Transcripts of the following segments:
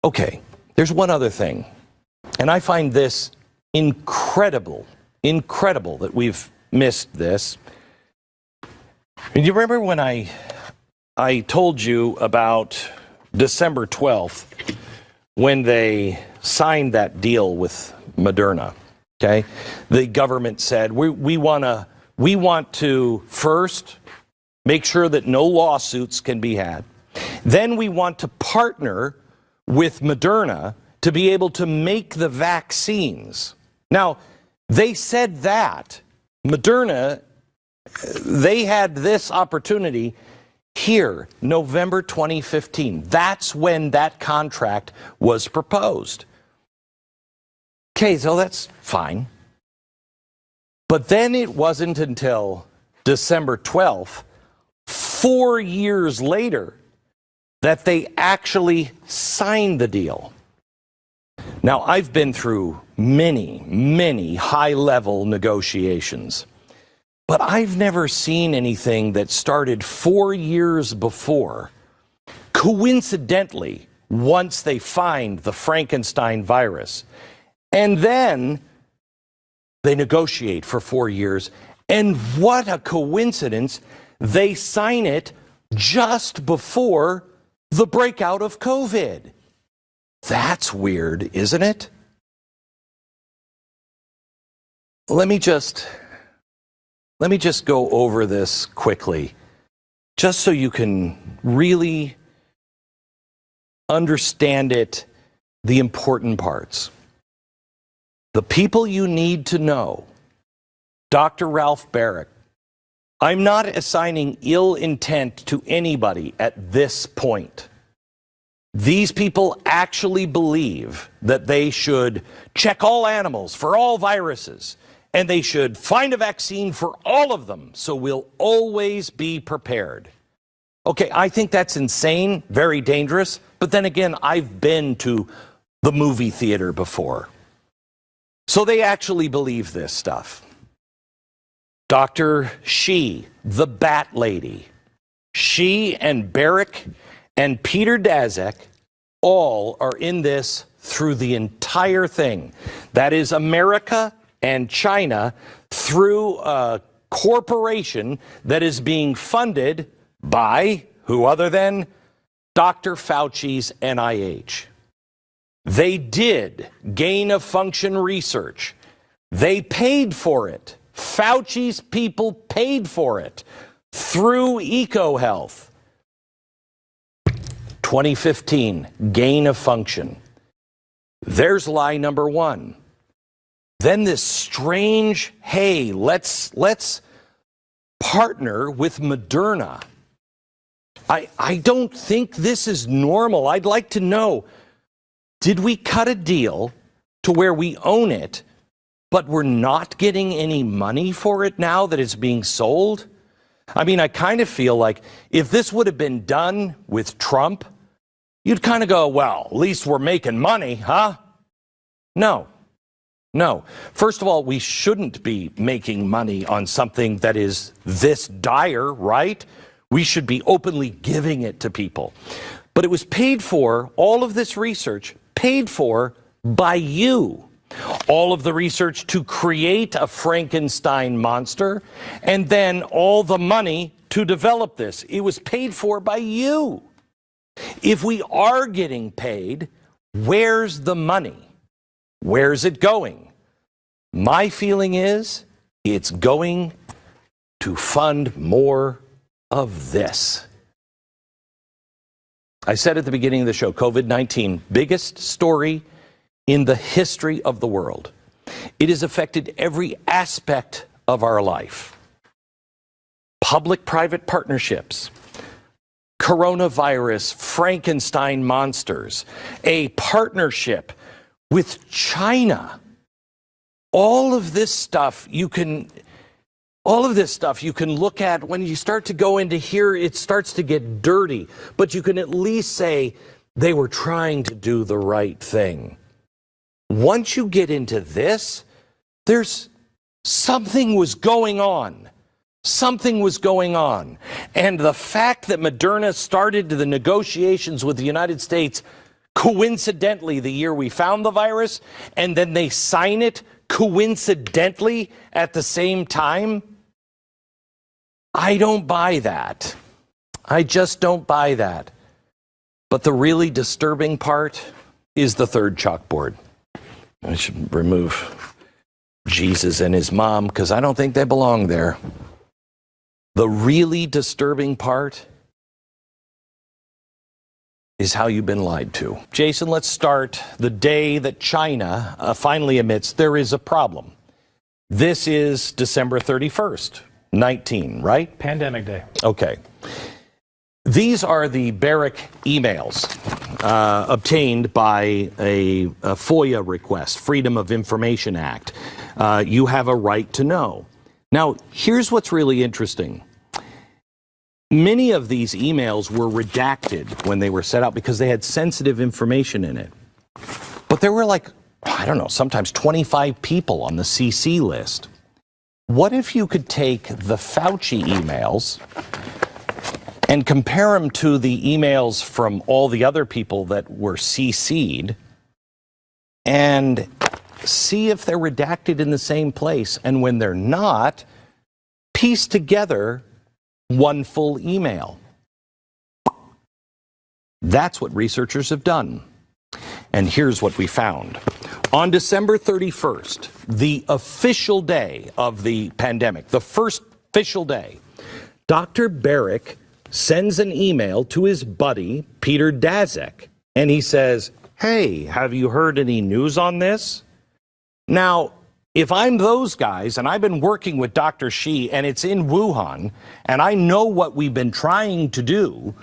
Okay, there's one other thing, and I find this incredible that we've missed this. And you remember when I told you about December 12th when they signed that deal with Moderna? Okay, the government said we want to first make sure that no lawsuits can be had. Then we want to partner with Moderna to be able to make the vaccines. Now, they said that Moderna, they had this opportunity here, November 2015. That's when that contract was proposed. Okay, so that's fine. But then it wasn't until December 12th, 4 years later, that they actually signed the deal. Now, I've been through many high-level negotiations, but I've never seen anything that started 4 years before. Coincidentally, once they find the Frankenstein virus, and then they negotiate for 4 years, and what a coincidence, they sign it just before the breakout of COVID. That's weird, isn't it? Let me just go over this quickly, just so you can really understand it, the important parts. The people you need to know: Dr. Ralph Beck. I'm not assigning ill intent to anybody at this point. These people actually believe that they should check all animals for all viruses, and they should find a vaccine for all of them, so we'll always be prepared. Okay, I think that's insane, very dangerous, but then again, I've been to the movie theater before. So they actually believe this stuff. Dr. Xi, the Bat Lady, she and Beck and Peter Daszak all are in this through the entire thing. That is America and China through a corporation that is being funded by who other than Dr. Fauci's NIH. They did gain of function research. They paid for it. Fauci's people paid for it through EcoHealth. 2015, gain of function. There's lie number one. Then this strange, hey, let's partner with Moderna. I don't think this is normal. I'd like to know, did we cut a deal to where we own it, but we're not getting any money for it now that it's being sold? I mean, I kind of feel like if this would have been done with Trump, you'd kind of go, well, at least we're making money, huh? No. First of all, we shouldn't be making money on something that is this dire, right? We should be openly giving it to people. But it was paid for, all of this research, paid for by you. All of the research to create a Frankenstein monster, and then all the money to develop this. It was paid for by you. If we are getting paid, where's the money? Where's it going? My feeling is it's going to fund more of this. I said at the beginning of the show, COVID-19, biggest story in the history of the world. It has affected every aspect of our life. Public-private partnerships, coronavirus, Frankenstein monsters, a partnership with China. All of this stuff you can look at. When you start to go into here, it starts to get dirty, but you can at least say they were trying to do the right thing. Once you get into this, there's something was going on. Something was going on. And the fact that Moderna started the negotiations with the United States coincidentally the year we found the virus, and then they sign it coincidentally at the same time? I don't buy that. I just don't buy that. But the really disturbing part is the third chalkboard. I should remove Jesus and his mom because I don't think they belong there. The really disturbing part is how you've been lied to. Jason, let's start the day that China finally admits there is a problem. This is December 31st, 19, right? Pandemic day. Okay. These are the Beck emails obtained by a FOIA request, Freedom of Information Act. You have a right to know. Now, here's what's really interesting. Many of these emails were redacted when they were set out because they had sensitive information in it. But there were sometimes 25 people on the CC list. What if you could take the Fauci emails and compare them to the emails from all the other people that were CC'd and see if they're redacted in the same place? And when they're not, piece together one full email. That's what researchers have done. And here's what we found. On December 31st, the official day of the pandemic, the first official day, Dr. Beck sends an email to his buddy, Peter Daszak, and he says, "Hey, have you heard any news on this?" Now, if I'm those guys, and I've been working with Dr. Shi, and it's in Wuhan, and I know what we've been trying to do,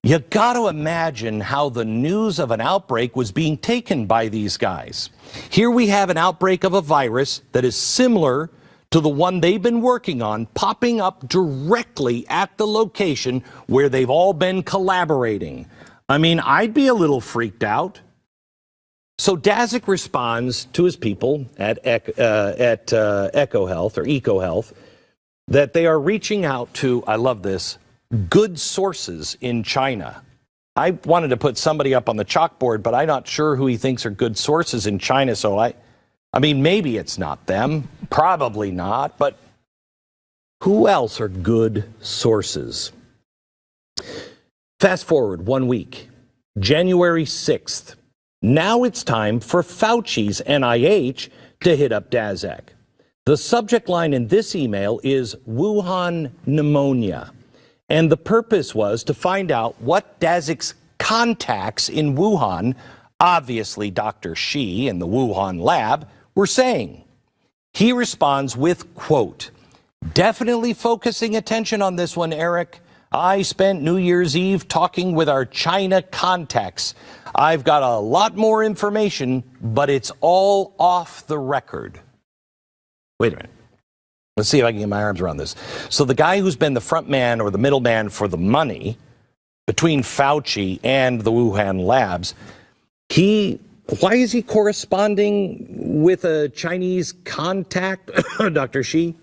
you got to imagine how the news of an outbreak was being taken by these guys. Here we have an outbreak of a virus that is similar to the one they've been working on, popping up directly at the location where they've all been collaborating. I mean, I'd be a little freaked out. So Daszak responds to his people at EcoHealth that they are reaching out to, I love this, good sources in China. I wanted to put somebody up on the chalkboard, but I'm not sure who he thinks are good sources in China. So I mean, maybe it's not them, probably not, but who else are good sources? Fast forward 1 week, January 6th. Now it's time for Fauci's NIH to hit up Daszak. The subject line in this email is Wuhan pneumonia. And the purpose was to find out what Daszak's contacts in Wuhan, obviously Dr. Shi and the Wuhan lab, were saying. He responds with, quote, "Definitely focusing attention on this one, Eric. I spent New Year's Eve talking with our China contacts. I've got a lot more information, but it's all off the record." Wait a minute. Let's see if I can get my arms around this. So the guy who's been the front man or the middleman for the money between Fauci and the Wuhan labs, why is he corresponding with a Chinese contact, Dr. Shi?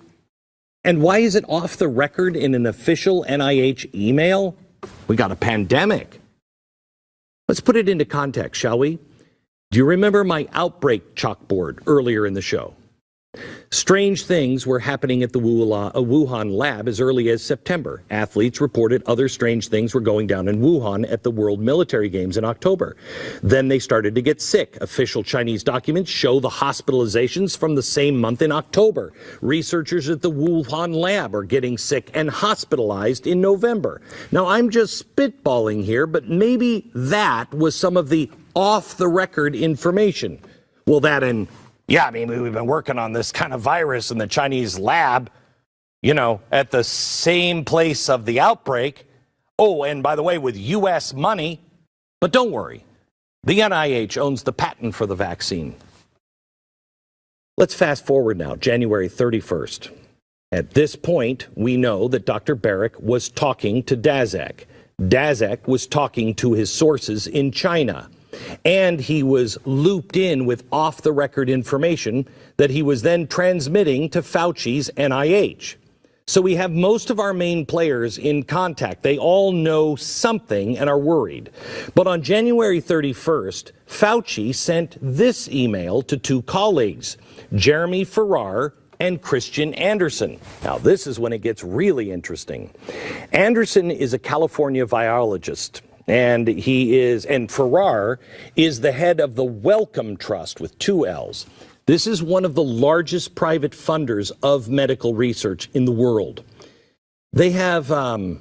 And why is it off the record in an official NIH email? We got a pandemic. Let's put it into context, shall we? Do you remember my outbreak chalkboard earlier in the show? Strange things were happening at the Wuhan lab as early as September. Athletes reported other strange things were going down in Wuhan at the World Military Games in October. Then they started to get sick. Official Chinese documents show the hospitalizations from the same month in October. Researchers at the Wuhan lab are getting sick and hospitalized in November. Now, I'm just spitballing here, but maybe that was some of the off-the-record information. Well, that and yeah, I mean, we've been working on this kind of virus in the Chinese lab, at the same place of the outbreak. Oh, and by the way, with U.S. money. But don't worry, the NIH owns the patent for the vaccine. Let's fast forward now, January 31st. At this point, we know that Dr. Beck was talking to Daszak. Daszak was talking to his sources in China. And he was looped in with off-the-record information that he was then transmitting to Fauci's NIH. So we have most of our main players in contact. They all know something and are worried. But on January 31st, Fauci sent this email to two colleagues, Jeremy Farrar and Christian Anderson. Now, this is when it gets really interesting. Anderson is a California virologist, and Farrar is the head of the Wellcome Trust with two L's. This is one of the largest private funders of medical research in the world. They have kind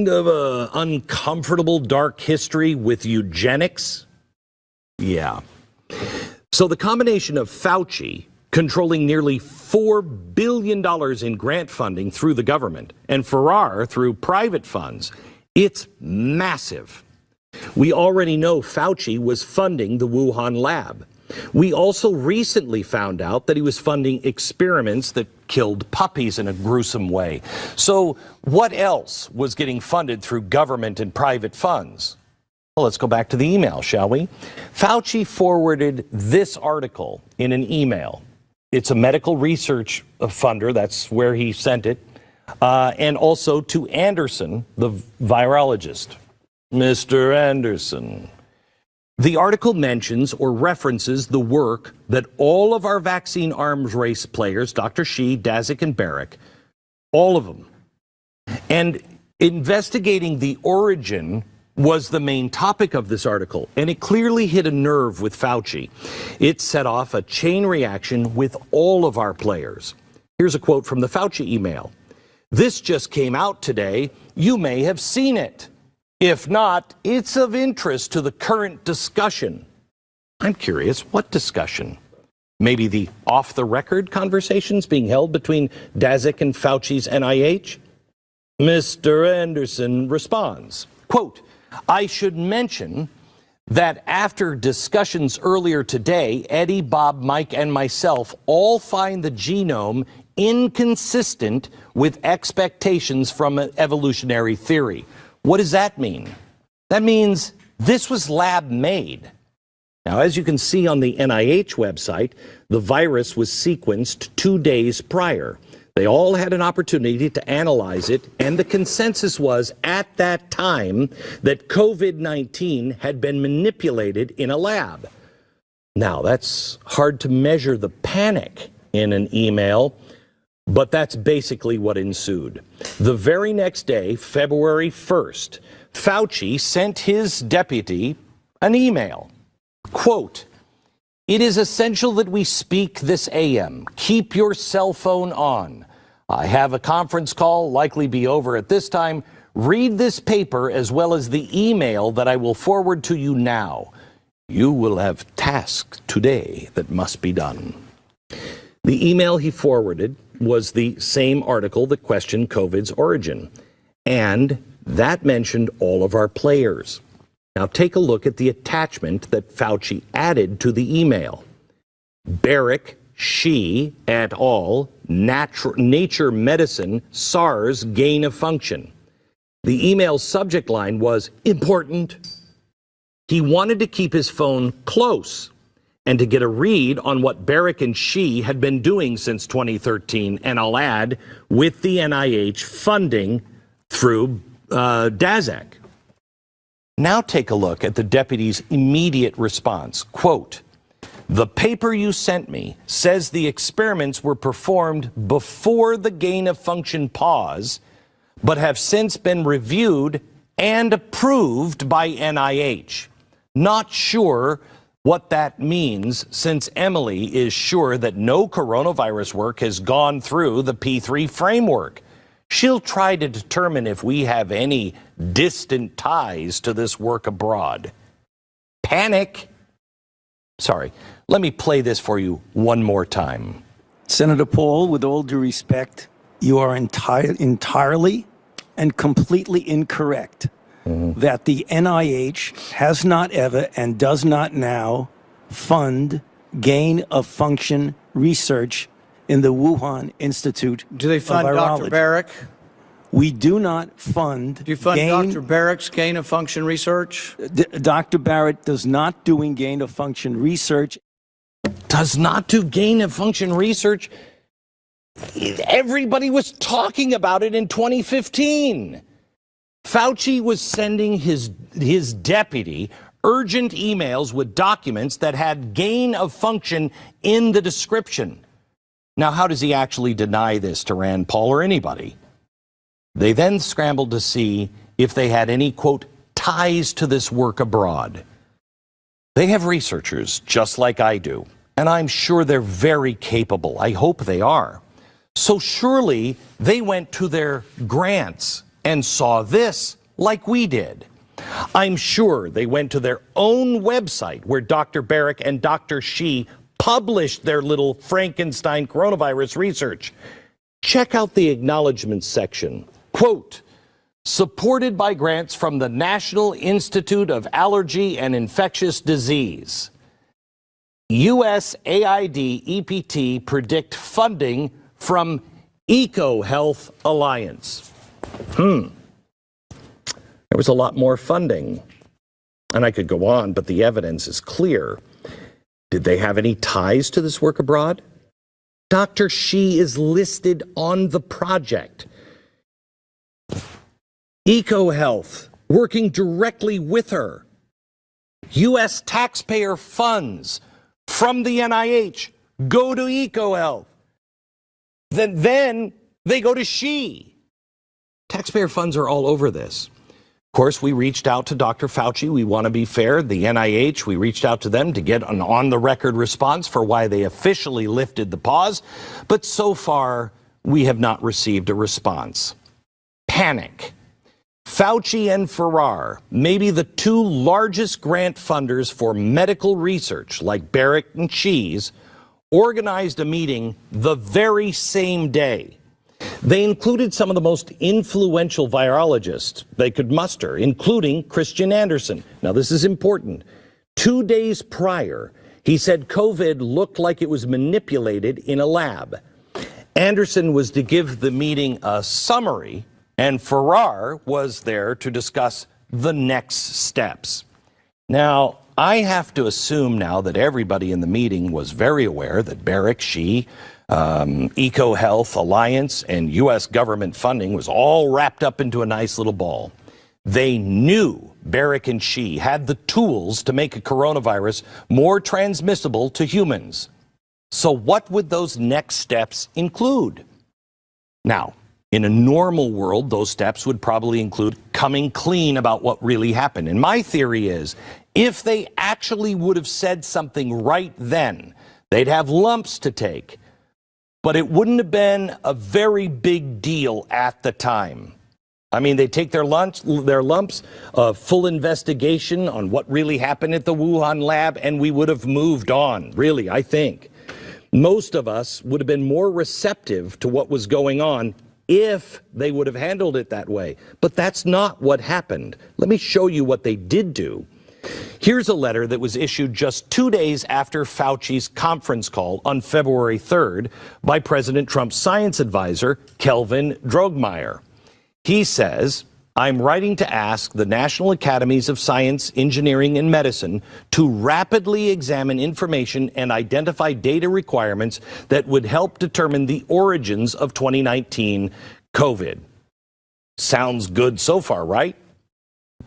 of an uncomfortable dark history with eugenics. Yeah. So the combination of Fauci controlling nearly $4 billion in grant funding through the government and Farrar through private funds, it's massive. We already know Fauci was funding the Wuhan lab. We also recently found out that he was funding experiments that killed puppies in a gruesome way. So what else was getting funded through government and private funds? Well, let's go back to the email, shall we? Fauci forwarded this article in an email. It's a medical research funder. That's where he sent it. And also to Anderson, the virologist. Mr. Anderson. The article mentions or references the work that all of our vaccine arms race players, Dr. Shi, Daszak, and Beck, all of them, and investigating the origin was the main topic of this article, and it clearly hit a nerve with Fauci. It set off a chain reaction with all of our players. Here's a quote from the Fauci email. "This just came out today. You may have seen it. If not, it's of interest to the current discussion." I'm curious, what discussion? Maybe the off-the-record conversations being held between Daszak and Fauci's NIH? Mr. Anderson responds, quote, "I should mention that after discussions earlier today, Eddie, Bob, Mike, and myself all find the genome inconsistent with expectations from evolutionary theory." What does that mean? That means this was lab made. Now, as you can see on the NIH website, the virus was sequenced 2 days prior. They all had an opportunity to analyze it, and the consensus was at that time that COVID-19 had been manipulated in a lab. Now, that's hard to measure the panic in an email, but that's basically what ensued. The very next day, February 1st, Fauci sent his deputy an email. Quote, "It is essential that we speak this AM. Keep your cell phone on. I have a conference call, likely be over at this time. Read this paper as well as the email that I will forward to you now. You will have tasks today that must be done." The email he forwarded was the same article that questioned COVID's origin, and that mentioned all of our players. Now take a look at the attachment that Fauci added to the email. Beck, Shi et al., Nature Medicine, SARS, gain of function. The email's subject line was important. He wanted to keep his phone close and to get a read on what Beck and Shi had been doing since 2013, and I'll add, with the NIH funding through Daszak. Now take a look at the deputy's immediate response. Quote, "The paper you sent me says the experiments were performed before the gain of function pause, but have since been reviewed and approved by NIH. Not sure what that means, since Emily is sure that no coronavirus work has gone through the P3 framework. She'll try to determine if we have any distant ties to this work abroad." Panic. Sorry, let me play this for you one more time. Senator Paul, with all due respect, you are entirely and completely incorrect. That the NIH has not ever and does not now fund gain of function research in the Wuhan Institute Do they fund of Virology. Dr. Beck? We do not fund. Do you fund Dr. Beck's gain of function research? Dr. Barrett does not doing gain of function research. Does not do gain of function research? Everybody was talking about it in 2015. Fauci was sending his deputy urgent emails with documents that had gain of function in the description. Now, how does he actually deny this to Rand Paul or anybody? They then scrambled to see if they had any, quote, ties to this work abroad. They have researchers just like I do, and I'm sure they're very capable. I hope they are. So surely they went to their grants and saw this like we did. I'm sure they went to their own website where Dr. Beck and Dr. Shi published their little Frankenstein coronavirus research. Check out the acknowledgments section. Quote, supported by grants from the National Institute of Allergy and Infectious Disease. USAID EPT predict funding from EcoHealth Alliance. There was a lot more funding. And I could go on, but the evidence is clear. Did they have any ties to this work abroad? Dr. Shi is listed on the project. EcoHealth, working directly with her. U.S. taxpayer funds from the NIH go to EcoHealth. Then they go to Shi. Taxpayer funds are all over this. Of course, we reached out to Dr. Fauci. We want to be fair. The NIH, we reached out to them to get an on-the-record response for why they officially lifted the pause. But so far, we have not received a response. Panic. Fauci and Farrar, maybe the two largest grant funders for medical research, like Beck and Cheese, organized a meeting the very same day. They included some of the most influential virologists they could muster, including Christian Anderson. Now, this is important. 2 days prior, he said COVID looked like it was manipulated in a lab. Anderson was to give the meeting a summary, and Farrar was there to discuss the next steps. Now, I have to assume now that everybody in the meeting was very aware that Beck, Shi, EcoHealth Alliance, and U.S. government funding was all wrapped up into a nice little ball. They knew Beck and Shi had the tools to make a coronavirus more transmissible to humans. So what would those next steps include? Now, in a normal world, those steps would probably include coming clean about what really happened. And my theory is, if they actually would have said something right then, they'd have lumps to take. But it wouldn't have been a very big deal at the time. I mean, they take their lumps, a full investigation on what really happened at the Wuhan lab, and we would have moved on, really, I think. Most of us would have been more receptive to what was going on if they would have handled it that way. But that's not what happened. Let me show you what they did do. Here's a letter that was issued just 2 days after Fauci's conference call on February 3rd by President Trump's science advisor, Kelvin Droegemeier. He says, I'm writing to ask the National Academies of Science, Engineering, and Medicine to rapidly examine information and identify data requirements that would help determine the origins of 2019 COVID. Sounds good so far, right?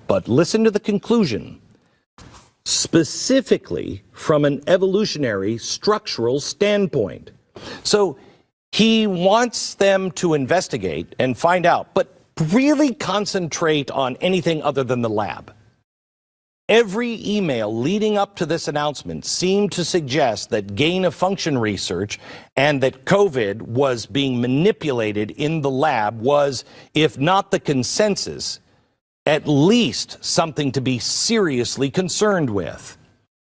But listen to the conclusion. Specifically from an evolutionary structural standpoint. So he wants them to investigate and find out, but really concentrate on anything other than the lab. Every email leading up to this announcement seemed to suggest that gain-of-function research and that COVID was being manipulated in the lab was, if not the consensus, at least something to be seriously concerned with.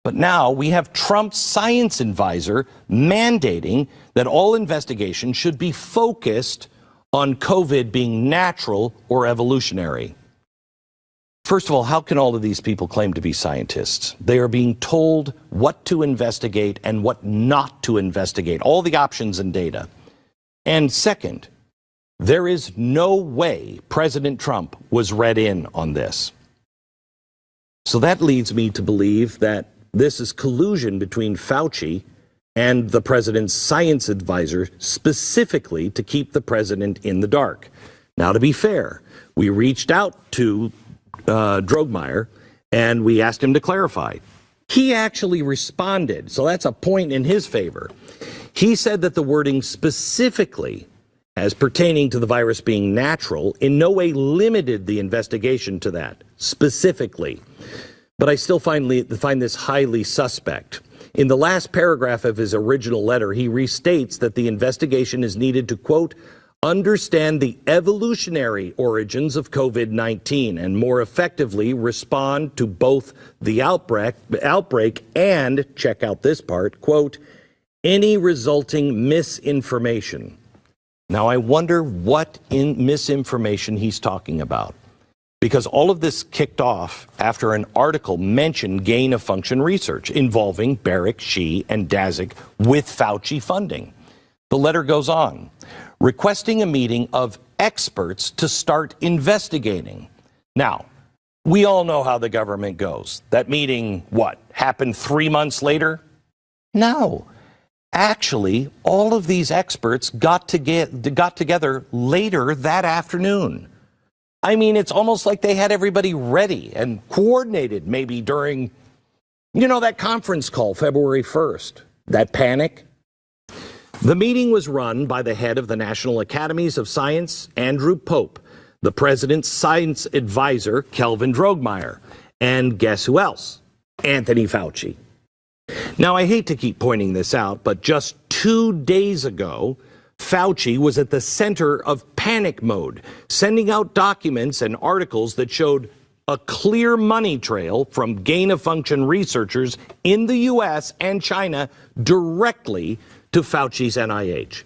But now we have Trump's science advisor mandating that all investigation should be focused on COVID being natural or evolutionary. First of all, how can all of these people claim to be scientists? They are being told what to investigate and what not to investigate, all the options and data. And second, there is no way President Trump was read in on this. So that leads me to believe that this is collusion between Fauci and the president's science advisor specifically to keep the president in the dark. Now, to be fair, we reached out to Drogmeyer and we asked him to clarify. He actually responded, so that's a point in his favor. He said that the wording specifically as pertaining to the virus being natural in no way limited the investigation to that, specifically. But I still find this highly suspect. In the last paragraph of his original letter, he restates that the investigation is needed to, quote, understand the evolutionary origins of COVID-19 and more effectively respond to both the outbreak and, check out this part, quote, any resulting misinformation. Now, I wonder what misinformation he's talking about, because all of this kicked off after an article mentioned gain-of-function research involving Beck, Xi, and Daszak with Fauci funding. The letter goes on, requesting a meeting of experts to start investigating. Now, we all know how the government goes. That meeting, what, happened 3 months later? No. Actually, all of these experts got together later that afternoon. I mean, it's almost like they had everybody ready and coordinated maybe during, that conference call February 1st, that panic. The meeting was run by the head of the National Academies of Science, Andrew Pope, the president's science advisor, Kelvin Drogmeyer, and guess who else? Anthony Fauci. Now, I hate to keep pointing this out, but just 2 days ago, Fauci was at the center of panic mode, sending out documents and articles that showed a clear money trail from gain-of-function researchers in the U.S. and China directly to Fauci's NIH.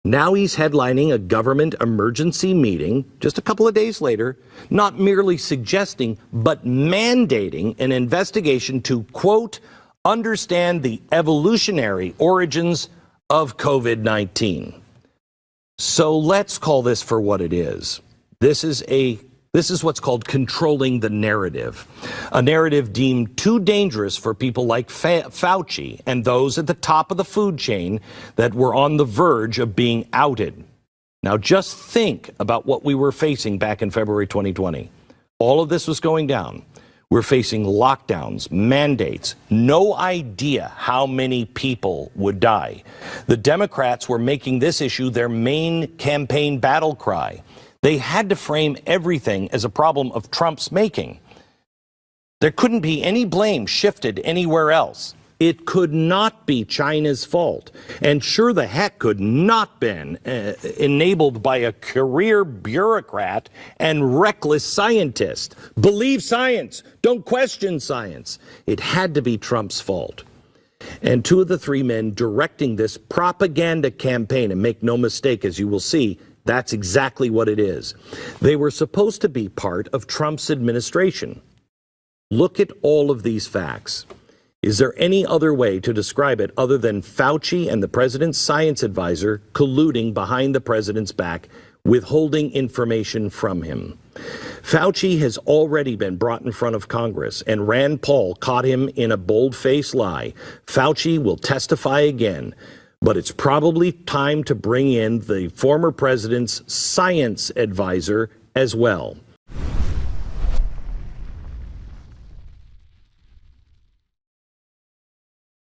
Now he's headlining a government emergency meeting just a couple of days later, not merely suggesting, but mandating an investigation to, quote, understand the evolutionary origins of COVID-19. So let's call this for what it is. This is what's called controlling the narrative, a narrative deemed too dangerous for people like Fauci and those at the top of the food chain that were on the verge of being outed. Now just think about what we were facing back in February 2020. All of this was going down. We're facing lockdowns, mandates, no idea how many people would die. The Democrats were making this issue their main campaign battle cry. They had to frame everything as a problem of Trump's making. There couldn't be any blame shifted anywhere else. It could not be China's fault. And sure the heck could not been enabled by a career bureaucrat and reckless scientist. Believe science. Don't question science. It had to be Trump's fault. And 2 of the 3 men directing this propaganda campaign, and make no mistake, as you will see, that's exactly what it is. They were supposed to be part of Trump's administration. Look at all of these facts. Is there any other way to describe it other than Fauci and the president's science advisor colluding behind the president's back, withholding information from him? Fauci has already been brought in front of Congress, and Rand Paul caught him in a bold-faced lie. Fauci will testify again, but it's probably time to bring in the former president's science advisor as well.